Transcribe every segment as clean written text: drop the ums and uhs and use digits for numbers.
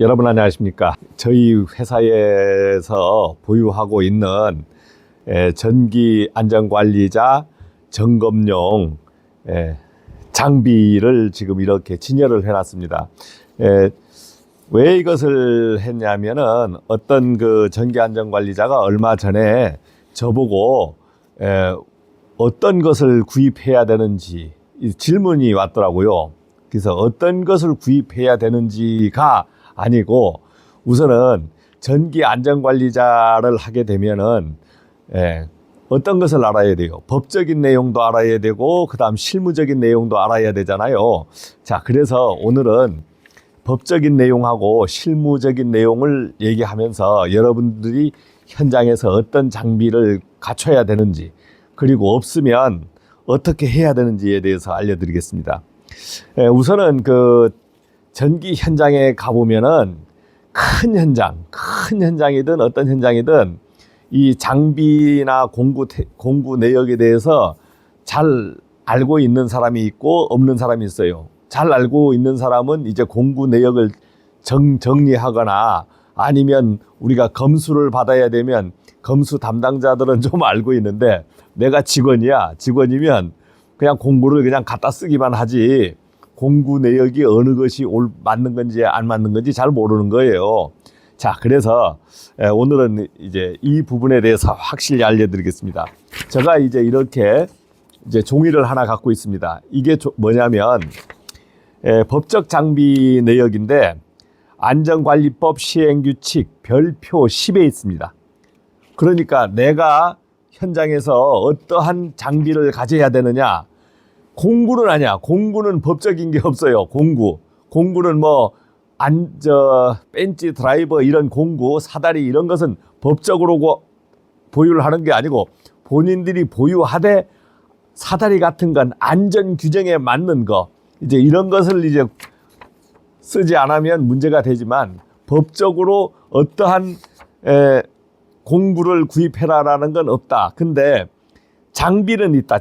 여러분 안녕하십니까? 저희 회사에서 보유하고 있는 전기 안전관리자 점검용 장비를 지금 이렇게 진열을 해놨습니다. 왜 이것을 했냐면은 어떤 그 전기 안전관리자가 얼마 전에 저보고 어떤 것을 구입해야 되는지 질문이 왔더라고요. 그래서 어떤 것을 구입해야 되는지가 아니고 우선은 전기 안전관리자를 하게 되면은 어떤 것을 알아야 돼요. 법적인 내용도 알아야 되고 그다음 실무적인 내용도 알아야 되잖아요. 자, 그래서 오늘은 법적인 내용하고 실무적인 내용을 얘기하면서 여러분들이 현장에서 어떤 장비를 갖춰야 되는지 그리고 없으면 어떻게 해야 되는지에 대해서 알려드리겠습니다. 우선은 그 전기 현장에 가보면은 큰 현장이든 어떤 현장이든 이 장비나 공구 내역에 대해서 잘 알고 있는 사람이 있고 없는 사람이 있어요. 잘 알고 있는 사람은 이제 공구 내역을 정리하거나 아니면 우리가 검수를 받아야 되면 검수 담당자들은 좀 알고 있는데 내가 직원이면 그냥 공구를 그냥 갖다 쓰기만 하지 공구 내역이 어느 것이 맞는 건지 안 맞는 건지 잘 모르는 거예요. 자, 그래서 오늘은 이제 이 부분에 대해서 확실히 알려드리겠습니다. 제가 이제 이렇게 이제 종이를 하나 갖고 있습니다. 이게 뭐냐면 법적 장비 내역인데 안전관리법 시행규칙 별표 10에 있습니다. 그러니까 내가 현장에서 어떠한 장비를 가져야 되느냐, 공구는 아니야. 공구는 법적인 게 없어요. 공구는 뭐 벤치 드라이버 이런 공구, 사다리 이런 것은 법적으로 보유를 하는 게 아니고 본인들이 보유하되 사다리 같은 건 안전 규정에 맞는 거 이제 이런 것을 이제 쓰지 않으면 문제가 되지만 법적으로 어떠한 공구를 구입해라라는 건 없다. 근데 장비는 있다.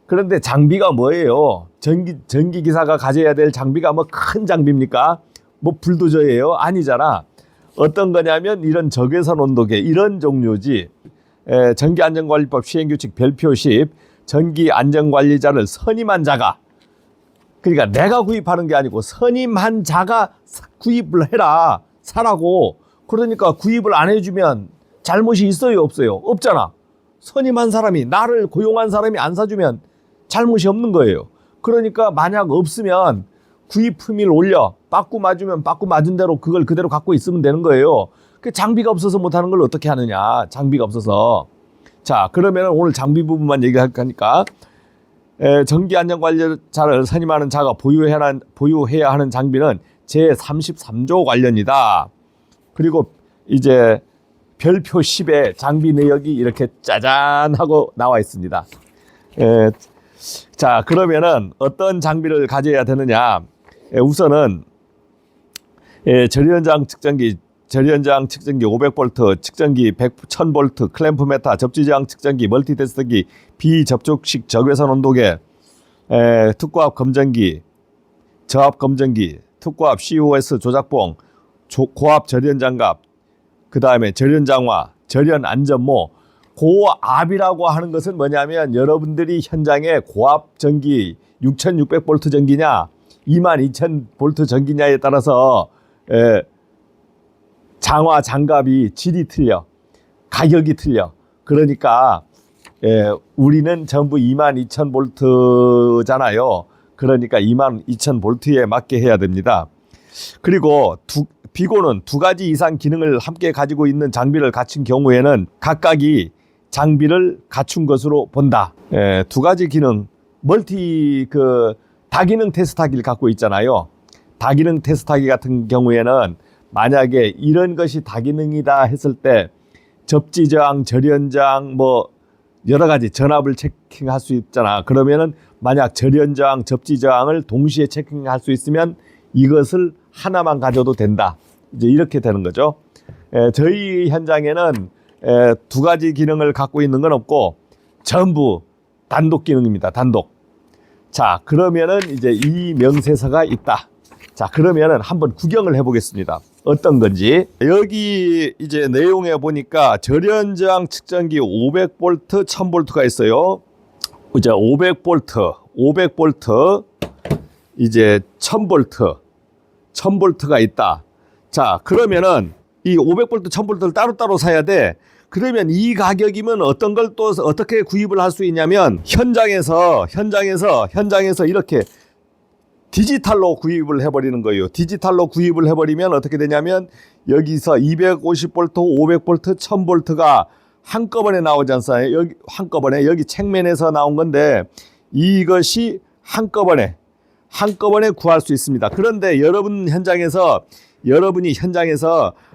그런데 장비가 뭐예요? 전기 기사가 가져야 될 장비가 뭐 큰 장비입니까? 뭐 불도저예요? 아니잖아. 어떤 거냐면 이런 적외선 온도계 이런 종류지. 전기안전관리법 시행규칙 별표 10 전기안전관리자를 선임한 자가, 그러니까 내가 구입하는 게 아니고 선임한 자가 구입을 해라, 사라고. 그러니까 구입을 안 해주면 잘못이 있어요, 없어요? 없잖아. 선임한 사람이, 나를 고용한 사람이 안 사주면 잘못이 없는 거예요. 그러니까 만약 없으면 구입 품위를 올려 빠꾸 맞으면 빠꾸 맞은 대로 그걸 그대로 갖고 있으면 되는 거예요. 그 장비가 없어서 못하는 걸 어떻게 하느냐, 장비가 없어서. 자, 그러면 오늘 장비 부분만 얘기할 거니까 전기안전관리자를 선임하는 자가 보유해야 하는 장비는 제33조 관련이다. 그리고 이제 별표 10에 장비 내역이 이렇게 짜잔 하고 나와 있습니다. 자, 그러면은 어떤 장비를 가져야 되느냐. 우선은 절연장 측정기 500V, 측정기 1000V, 클램프 메타, 접지저항 측정기, 멀티테스트기, 비접촉식 적외선 온도계, 특고압 검정기, 저압 검정기, 특고압 COS 조작봉, 고압 절연장갑, 그 다음에 절연장화, 절연안전모. 고압이라고 하는 것은 뭐냐면 여러분들이 현장에 고압 전기 6600V 전기냐 22000V 전기냐에 따라서 장화 장갑이 질이 틀려, 가격이 틀려. 그러니까 우리는 전부 22000V잖아요. 그러니까 22000V에 맞게 해야 됩니다. 그리고 비고는 두 가지 이상 기능을 함께 가지고 있는 장비를 갖춘 경우에는 각각이 장비를 갖춘 것으로 본다. 두 가지 기능, 다기능 테스트하기를 갖고 있잖아요. 다기능 테스트하기 같은 경우에는 만약에 이런 것이 다기능이다 했을 때 접지저항, 절연저항 뭐 여러 가지 전압을 체킹할 수 있잖아. 그러면은 만약 절연저항, 접지저항을 동시에 체킹할 수 있으면 이것을 하나만 가져도 된다. 이제 이렇게 되는 거죠. 저희 현장에는 두 가지 기능을 갖고 있는 건 없고 전부 단독 기능입니다. 단독. 자, 그러면은 이제 이 명세서가 있다. 자, 그러면은 한번 구경을 해보겠습니다. 어떤 건지. 여기 이제 내용에 보니까 절연저항 측정기 500V, 1000V가 있어요. 이제 500V, 이제 1000V가 있다. 자, 그러면은 이 500V, 1000V를 따로따로 사야 돼. 그러면 이 가격이면 어떤 걸 또 어떻게 구입을 할 수 있냐면 현장에서 이렇게 디지털로 구입을 해버리는 거예요. 디지털로 구입을 해버리면 어떻게 되냐면 여기서 250V, 500V, 1000V가 한꺼번에 나오지 않습니까? 여기 한꺼번에 여기 책면에서 나온 건데 이것이 한꺼번에 구할 수 있습니다. 그런데 여러분이 현장에서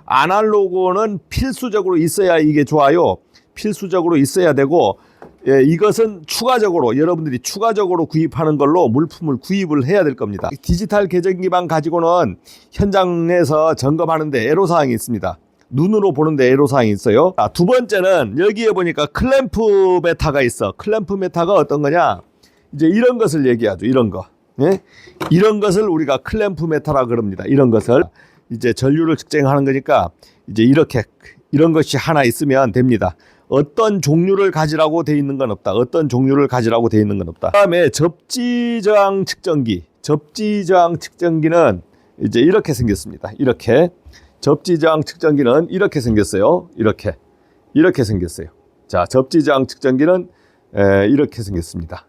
아날로그는 필수적으로 있어야 이게 좋아요. 필수적으로 있어야 되고, 예, 이것은 여러분들이 추가적으로 구입하는 걸로 물품을 구입을 해야 될 겁니다. 디지털 계정기만 가지고는 현장에서 점검하는데 애로사항이 있습니다. 눈으로 보는데 애로사항이 있어요. 자, 두 번째는 여기에 보니까 클램프 메타가 있어. 클램프 메타가 어떤 거냐? 이제 이런 것을 얘기하죠. 이런 거. 예? 이런 것을 우리가 클램프 메타라 그럽니다. 이런 것을 이제 전류를 측정하는 거니까 이제 이런 것이 하나 있으면 됩니다. 어떤 종류를 가지라고 돼 있는 건 없다. 그다음에 접지저항 측정기는 이제 이렇게 생겼습니다. 접지저항 측정기는 이렇게 생겼어요. 이렇게 생겼어요. 자, 접지저항 측정기는 이렇게 생겼습니다.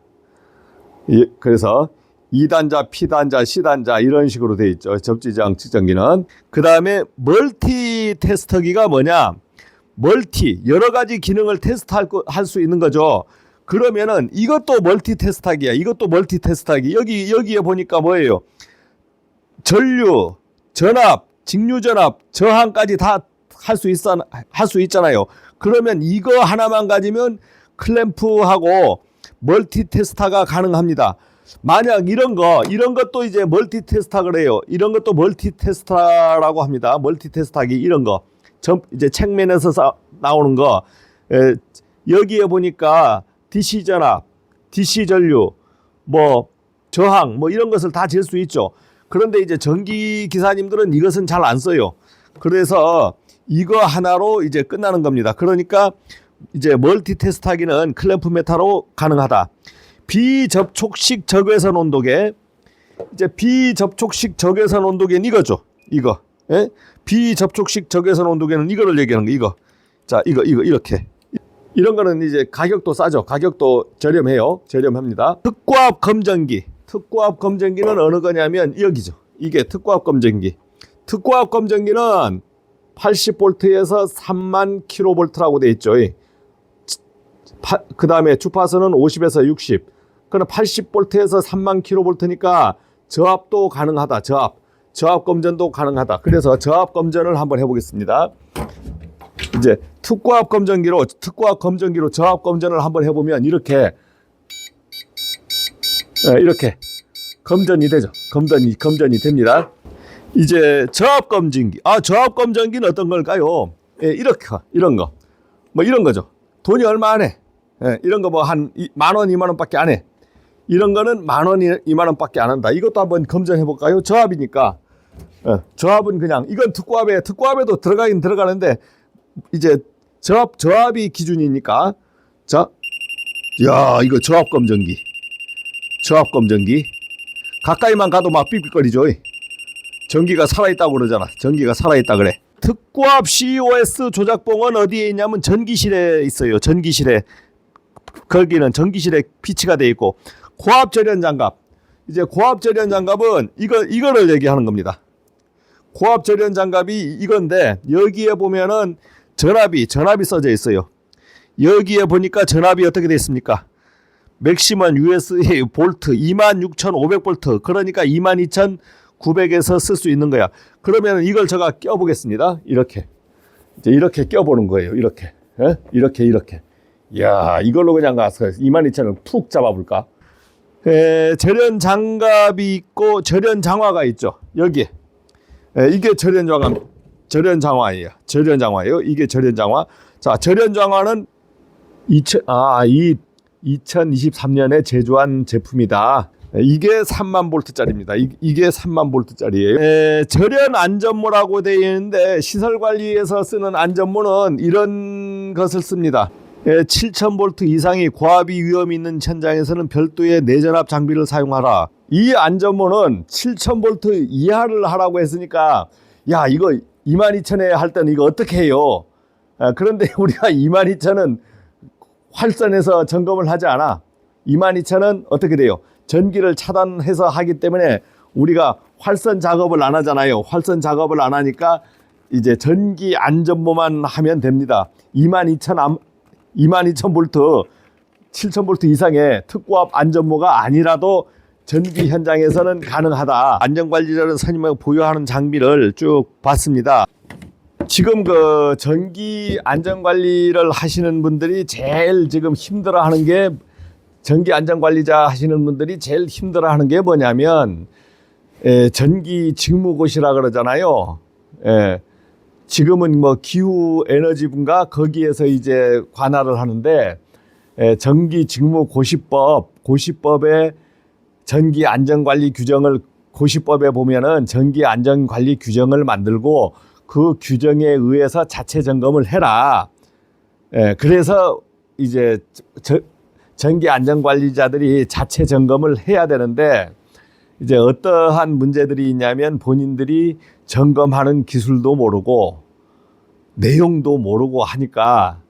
그래서 2단자, P단자, C단자 이런 식으로 되어 있죠. 접지저항 측정기는. 그 다음에 멀티 테스터기가 뭐냐? 여러 가지 기능을 테스트할 수 있는 거죠. 그러면은 이것도 멀티 테스트하기야. 여기에 보니까 뭐예요? 전류, 전압, 직류 전압, 저항까지 다 할 수 있잖아요. 그러면 이거 하나만 가지면 클램프하고 멀티 테스터가 가능합니다. 만약 이런 것도 이제 멀티 테스터 그래요. 이런 것도 멀티 테스터라고 합니다. 멀티 테스터기 이런 거. 이제 책면에서 나오는 거. 여기에 보니까 DC 전압, DC 전류, 뭐 저항, 뭐 이런 것을 다 잴 수 있죠. 그런데 이제 전기 기사님들은 이것은 잘 안 써요. 그래서 이거 하나로 이제 끝나는 겁니다. 그러니까 이제 멀티 테스트하기는 클램프 메타로 가능하다. 비접촉식 적외선 온도계. 이제 비접촉식 적외선 온도계는 이거죠. 이거. 예? 비접촉식 적외선 온도계는 이거를 얘기하는 거. 이거. 자, 이거 이렇게. 이런 거는 이제 가격도 싸죠. 가격도 저렴해요. 저렴합니다. 특고압 검정기는 어느 거냐면 여기죠. 이게 특고압 검정기. 특고압 검정기는 80V에서 3만 kV라고 돼 있죠. 그 다음에 주파수는 50에서 60. 그럼 80V에서 3만 kV니까 저압도 가능하다. 저압 검전도 가능하다. 그래서 저압 검전을 한번 해보겠습니다. 이제 특고압 검전기로 저압 검전을 한번 해보면 이렇게 검전이 되죠. 검전이 됩니다. 이제 저압 검전기. 저압 검전기는 어떤 걸까요? 예, 이런 거. 뭐 이런 거죠. 돈이 얼마 안 해. 예, 이런 거 뭐 한 10,000원, 20,000원밖에 안 해. 이런 거는 10,000원, 20,000원밖에 안 한다. 이것도 한번 검전해 볼까요? 저압이니까. 저압은 그냥 이건 특고압에도 들어가긴 들어가는데 이제 저압이 기준이니까. 자, 야, 이거 저압 검전기. 가까이만 가도 막 삑삑거리죠. 전기가 살아있다고 그러잖아. 전기가 살아있다 그래. 특고압 COS 조작봉은 어디에 있냐면 전기실에 있어요. 거기는 전기실에 비치가 돼 있고, 고압 절연 장갑. 이제 고압 절연 장갑은 이거를 얘기하는 겁니다. 고압 절연 장갑이 이건데 여기에 보면은 전압이 써져 있어요. 여기에 보니까 전압이 어떻게 돼 있습니까? 맥시멈 USB 볼트 26,500V. 그러니까 22,900에서 쓸 수 있는 거야. 그러면 이걸 제가 껴보겠습니다. 이렇게. 이제 이렇게 껴보는 거예요. 이렇게. 예? 이렇게. 이야, 이걸로 그냥 가서 22,000을 푹 잡아볼까? 절연 장갑이 있고 절연 장화가 있죠. 여기. 이게 절연 장화예요. 이게 절연 장화. 자, 절연 장화는 2023년에 제조한 제품이다. 이게 3만 볼트짜리입니다. 이게 3만 볼트짜리예요. 절연 안전모라고 되어 있는데 시설관리에서 쓰는 안전모는 이런 것을 씁니다. 7,000 볼트 이상의 고압이 위험이 있는 현장에서는 별도의 내전압 장비를 사용하라. 이 안전모는 7,000 볼트 이하를 하라고 했으니까 야 이거 22,000에 할 때는 이거 어떻게 해요? 그런데 우리가 22,000은 활선에서 점검을 하지 않아. 22,000은 어떻게 돼요? 전기를 차단해서 하기 때문에 우리가 활선 작업을 안 하잖아요. 활선 작업을 안 하니까 이제 전기 안전모만 하면 됩니다. 22,000 볼트, 7,000 볼트 이상의 특고압 안전모가 아니라도 전기 현장에서는 가능하다. 안전관리자는 선임하고 보유하는 장비를 쭉 봤습니다. 지금 그 전기 안전관리를 하시는 분들이 제일 지금 힘들어하는 게 전기 안전관리자 하시는 분들이 제일 힘들어하는 게 뭐냐면 전기 직무고시라 그러잖아요. 지금은 뭐 기후에너지부인가 거기에서 이제 관할을 하는데 전기 직무고시법에 전기 안전관리 규정을 고시법에 보면은 전기 안전관리 규정을 만들고 그 규정에 의해서 자체 점검을 해라. 그래서 이제 전기 안전관리자들이 자체 점검을 해야 되는데 이제 어떠한 문제들이 있냐면 본인들이 점검하는 기술도 모르고 내용도 모르고 하니까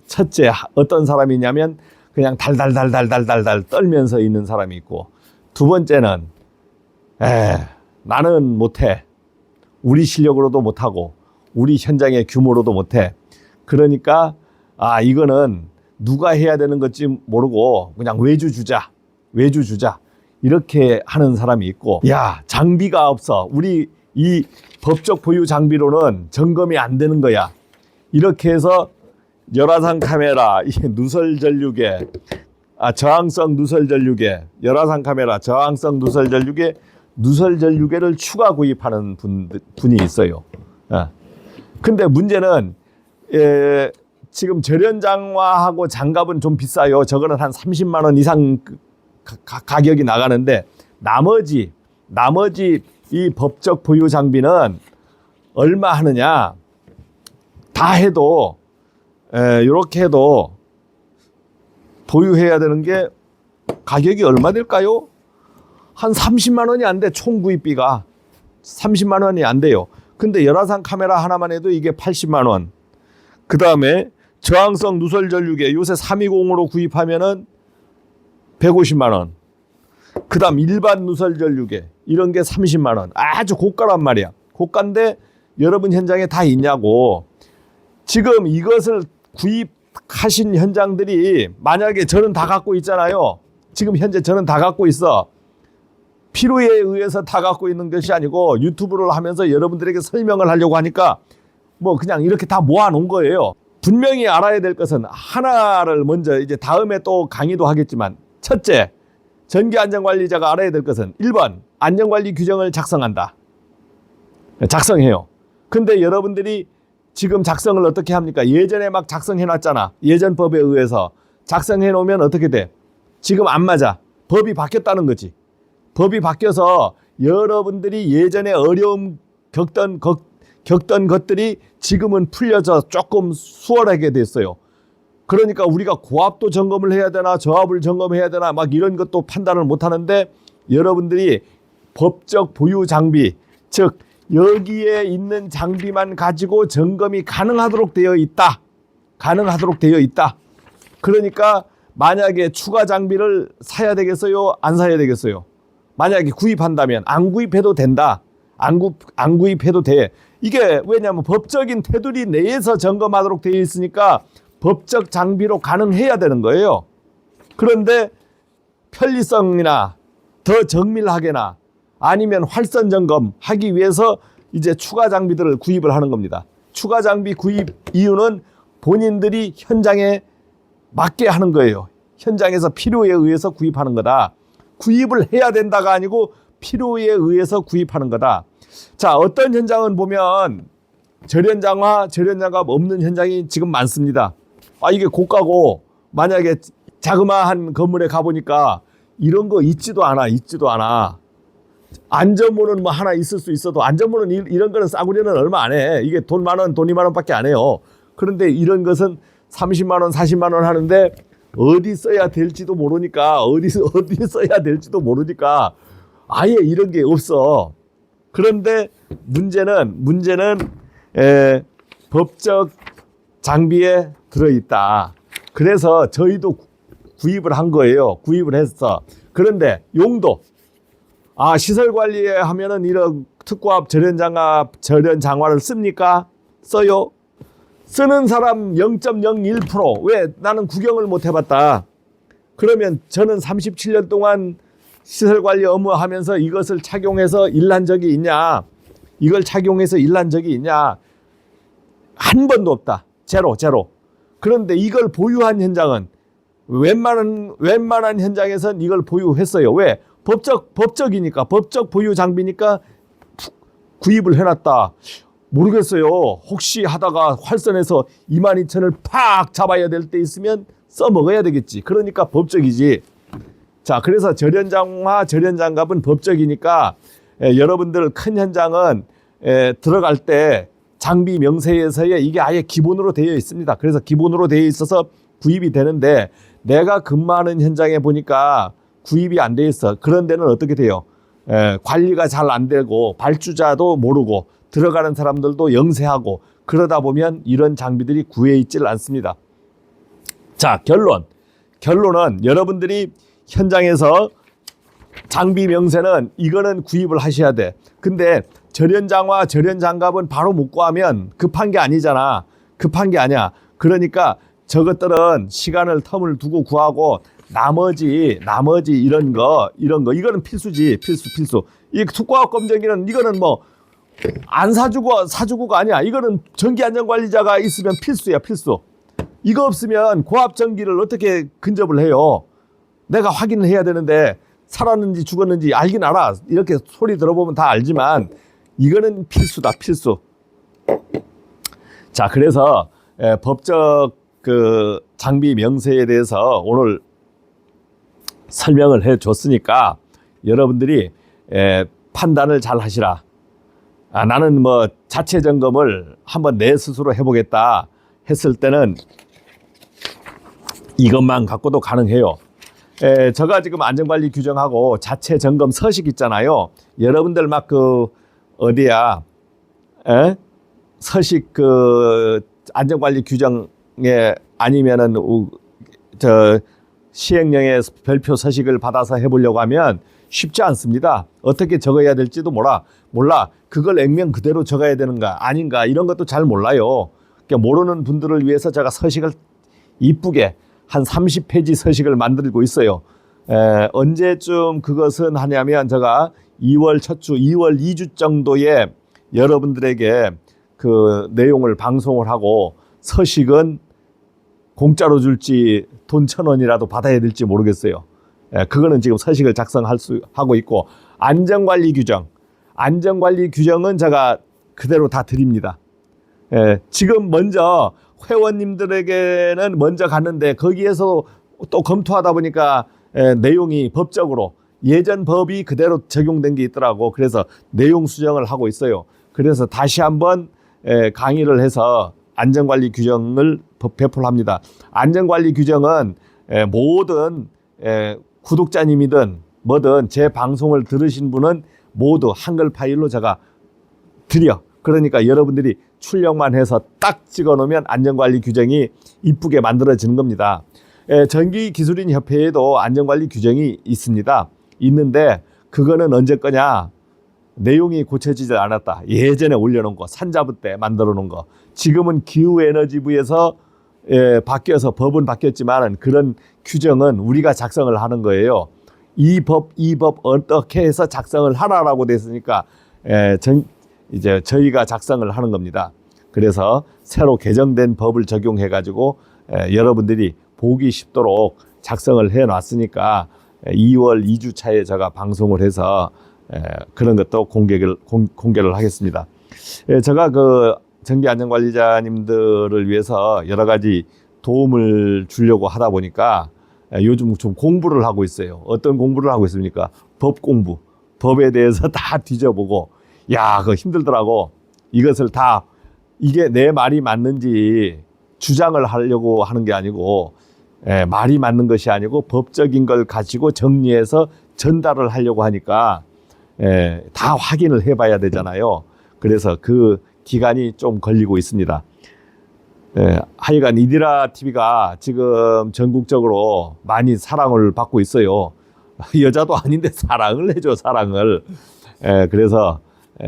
첫째 어떤 사람이 있냐면 그냥 달달달달달달달 떨면서 있는 사람이 있고 두 번째는 나는 못해. 우리 실력으로도 못하고 우리 현장의 규모로도 못해. 그러니까 이거는 누가 해야 되는 건지 모르고 그냥 외주 주자 이렇게 하는 사람이 있고 야 장비가 없어. 우리 이 법적 보유 장비로는 점검이 안 되는 거야. 이렇게 해서 열화상 카메라, 누설 전류계, 저항성 누설 전류계, 열화상 카메라, 저항성 누설 전류계, 누설 전류계를 추가 구입하는 분이 있어요. 근데 문제는 지금 절연장화하고 장갑은 좀 비싸요. 저거는 한 30만 원 이상 가격이 나가는데 나머지 이 법적 보유 장비는 얼마 하느냐? 다 해도 이렇게 해도 보유해야 되는 게 가격이 얼마 될까요? 한 30만 원이 안 돼. 총 구입비가 30만 원이 안 돼요. 근데 열화상 카메라 하나만 해도 이게 80만 원. 그 다음에 저항성 누설 전류계 요새 320으로 구입하면은 150만 원. 그 다음 일반 누설 전류계 이런 게 30만 원. 아주 고가란 말이야. 고가인데 여러분 현장에 다 있냐고. 지금 이것을 구입하신 현장들이 만약에 저는 다 갖고 있잖아요. 지금 현재 저는 다 갖고 있어. 필요에 의해서 다 갖고 있는 것이 아니고 유튜브를 하면서 여러분들에게 설명을 하려고 하니까 뭐 그냥 이렇게 다 모아놓은 거예요. 분명히 알아야 될 것은 하나를 먼저 이제 다음에 또 강의도 하겠지만 첫째, 전기안전관리자가 알아야 될 것은 1번 안전관리 규정을 작성한다. 작성해요. 근데 여러분들이 지금 작성을 어떻게 합니까? 예전에 막 작성해놨잖아. 예전 법에 의해서 작성해놓으면 어떻게 돼? 지금 안 맞아. 법이 바뀌었다는 거지. 법이 바뀌어서 여러분들이 예전에 어려움 겪던 것들이 지금은 풀려져 조금 수월하게 됐어요. 그러니까 우리가 고압도 점검을 해야 되나 저압을 점검해야 되나 막 이런 것도 판단을 못 하는데 여러분들이 법적 보유 장비, 즉 여기에 있는 장비만 가지고 점검이 가능하도록 되어 있다. 그러니까 만약에 추가 장비를 사야 되겠어요? 안 사야 되겠어요? 만약에 구입한다면 안 구입해도 된다. 안 구입해도 돼. 이게 왜냐하면 법적인 테두리 내에서 점검하도록 되어 있으니까 법적 장비로 가능해야 되는 거예요. 그런데 편리성이나 더 정밀하게나 아니면 활선 점검하기 위해서 이제 추가 장비들을 구입을 하는 겁니다. 추가 장비 구입 이유는 본인들이 현장에 맞게 하는 거예요. 현장에서 필요에 의해서 구입하는 거다. 구입을 해야 된다가 아니고 필요에 의해서 구입하는 거다. 자, 어떤 현장은 보면 절연장화, 절연장갑 없는 현장이 지금 많습니다. 이게 고가고 만약에 자그마한 건물에 가보니까 이런 거 있지도 않아. 안전모는 뭐 하나 있을 수 있어도 안전모는 이런 거는 싸구려는 얼마 안 해. 이게 돈 10,000원, 돈 20,000원밖에 안 해요. 그런데 이런 것은 30만 원, 40만 원 하는데 어디 써야 될지도 모르니까 어디 써야 될지도 모르니까 아예 이런 게 없어. 그런데 문제는 법적 장비에 들어있다. 그래서 저희도 구입을 한 거예요. 구입을 했어. 그런데 용도 시설 관리에 하면은 이런 특고압 절연장화를 씁니까? 써요. 쓰는 사람 0.01%. 왜? 나는 구경을 못 해봤다. 그러면 저는 37년 동안 시설 관리 업무하면서 이것을 착용해서 일한 적이 있냐? 이걸 착용해서 일한 적이 있냐? 한 번도 없다. 제로. 그런데 이걸 보유한 현장은 웬만한 현장에선 이걸 보유했어요. 왜? 법적이니까, 법적 보유 장비니까 구입을 해놨다. 모르겠어요. 혹시 하다가 활선에서 22,000을 팍 잡아야 될 때 있으면 써먹어야 되겠지. 그러니까 법적이지. 자, 그래서 절연장갑은 법적이니까 여러분들 큰 현장은 들어갈 때 장비 명세에서의 이게 아예 기본으로 되어 있습니다. 그래서 기본으로 되어 있어서 구입이 되는데 내가 근무하는 현장에 보니까 구입이 안 돼 있어. 그런 데는 어떻게 돼요? 관리가 잘 안 되고 발주자도 모르고 들어가는 사람들도 영세하고 그러다 보면 이런 장비들이 구해 있질 않습니다. 자, 결론은 여러분들이 현장에서 장비 명세는 이거는 구입을 하셔야 돼. 근데 절연장화, 절연장갑은 바로 못 구하면 급한 게 아니잖아. 급한 게 아니야. 그러니까 저것들은 시간을 텀을 두고 구하고 나머지 이런 거 이거는 필수지. 필수. 이 특고압 검정기는 이거는 뭐 안 사주고가 아니야. 이거는 전기안전관리자가 있으면 필수야. 필수. 이거 없으면 고압 전기를 어떻게 근접을 해요? 내가 확인을 해야 되는데 살았는지 죽었는지 알긴 알아. 이렇게 소리 들어보면 다 알지만 이거는 필수다. 필수. 자, 그래서 법적 그 장비 명세에 대해서 오늘 설명을 해줬으니까 여러분들이 판단을 잘 하시라. 나는 뭐 자체 점검을 한번 내 스스로 해보겠다 했을 때는 이것만 갖고도 가능해요. 제가 지금 안전관리 규정하고 자체 점검 서식 있잖아요. 여러분들 막 그 어디야 서식 그 안전관리 규정에 아니면은 저 시행령의 별표 서식을 받아서 해보려고 하면 쉽지 않습니다. 어떻게 적어야 될지도 몰라. 그걸 액면 그대로 적어야 되는가 아닌가 이런 것도 잘 몰라요. 그러니까 모르는 분들을 위해서 제가 서식을 이쁘게 한 30페이지 서식을 만들고 있어요. 언제쯤 그것은 하냐면 제가 2월 첫 주, 2월 2주 정도에 여러분들에게 그 내용을 방송을 하고 서식은 공짜로 줄지 돈 1,000원이라도 받아야 될지 모르겠어요. 그거는 지금 서식을 하고 있고 안전관리 규정은 제가 그대로 다 드립니다. 지금 먼저 회원님들에게는 먼저 갔는데 거기에서 또 검토하다 보니까 내용이 법적으로 예전 법이 그대로 적용된 게 있더라고. 그래서 내용 수정을 하고 있어요. 그래서 다시 한번 강의를 해서 안전관리 규정을 배포를 합니다. 안전관리 규정은 모든 구독자님이든 뭐든 제 방송을 들으신 분은 모두 한글 파일로 제가 드려. 그러니까 여러분들이 출력만 해서 딱 찍어 놓으면 안전관리 규정이 이쁘게 만들어지는 겁니다. 전기기술인협회에도 안전관리 규정이 있습니다. 있는데 그거는 언제 거냐? 내용이 고쳐지지 않았다. 예전에 올려놓은 거, 산자부 때 만들어 놓은 거. 지금은 기후에너지부에서 바뀌어서 법은 바뀌었지만 그런 규정은 우리가 작성을 하는 거예요. 이 법 어떻게 해서 작성을 하라라고 됐으니까 이제 저희가 작성을 하는 겁니다. 그래서 새로 개정된 법을 적용해 가지고 여러분들이 보기 쉽도록 작성을 해 놨으니까 2월 2주 차에 제가 방송을 해서 그런 것도 공개를 하겠습니다. 제가 그 전기안전관리자님들을 위해서 여러 가지 도움을 주려고 하다 보니까 요즘 좀 공부를 하고 있어요. 어떤 공부를 하고 있습니까? 법 공부. 법에 대해서 다 뒤져보고, 야, 그거 힘들더라고. 이것을 다, 이게 내 말이 맞는지 주장을 하려고 하는 게 아니고, 말이 맞는 것이 아니고 법적인 걸 가지고 정리해서 전달을 하려고 하니까, 다 확인을 해봐야 되잖아요. 그래서 그 기간이 좀 걸리고 있습니다. 하여간 이디라 TV가 지금 전국적으로 많이 사랑을 받고 있어요. 여자도 아닌데 사랑을 해줘, 사랑을. 그래서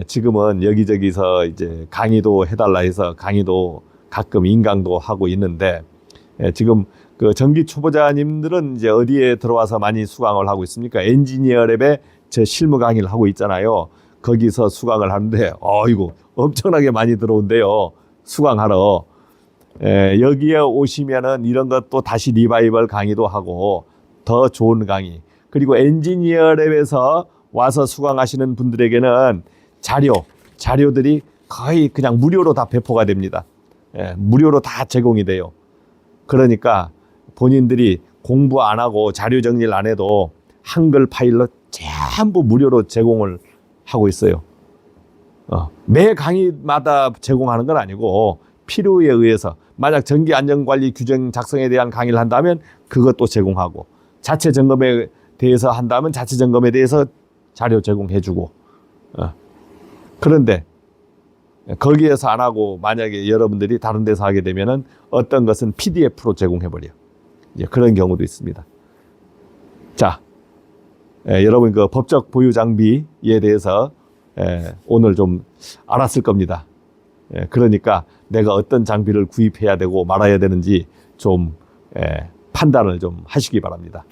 지금은 여기저기서 이제 강의도 해달라 해서 강의도 가끔 인강도 하고 있는데, 지금 그 전기 초보자님들은 이제 어디에 들어와서 많이 수강을 하고 있습니까? 엔지니어랩에 제 실무 강의를 하고 있잖아요. 거기서 수강을 하는데, 어이구, 엄청나게 많이 들어온대요. 수강하러. 여기에 오시면은 이런 것도 다시 리바이벌 강의도 하고 더 좋은 강의. 그리고 엔지니어랩에서 와서 수강하시는 분들에게는 자료들이 거의 그냥 무료로 다 배포가 됩니다. 무료로 다 제공이 돼요. 그러니까 본인들이 공부 안 하고 자료 정리를 안 해도 한글 파일로 전부 무료로 제공을 하고 있어요. 매 강의마다 제공하는 건 아니고 필요에 의해서 만약 전기안전관리 규정 작성에 대한 강의를 한다면 그것도 제공하고, 자체 점검에 대해서 한다면 자체 점검에 대해서 자료 제공해주고. 그런데 거기에서 안 하고 만약에 여러분들이 다른 데서 하게 되면은 어떤 것은 PDF로 제공해버려. 이제 그런 경우도 있습니다. 자, 여러분 그 법적 보유 장비에 대해서 오늘 좀 알았을 겁니다. 그러니까 내가 어떤 장비를 구입해야 되고 말아야 되는지 좀 판단을 좀 하시기 바랍니다.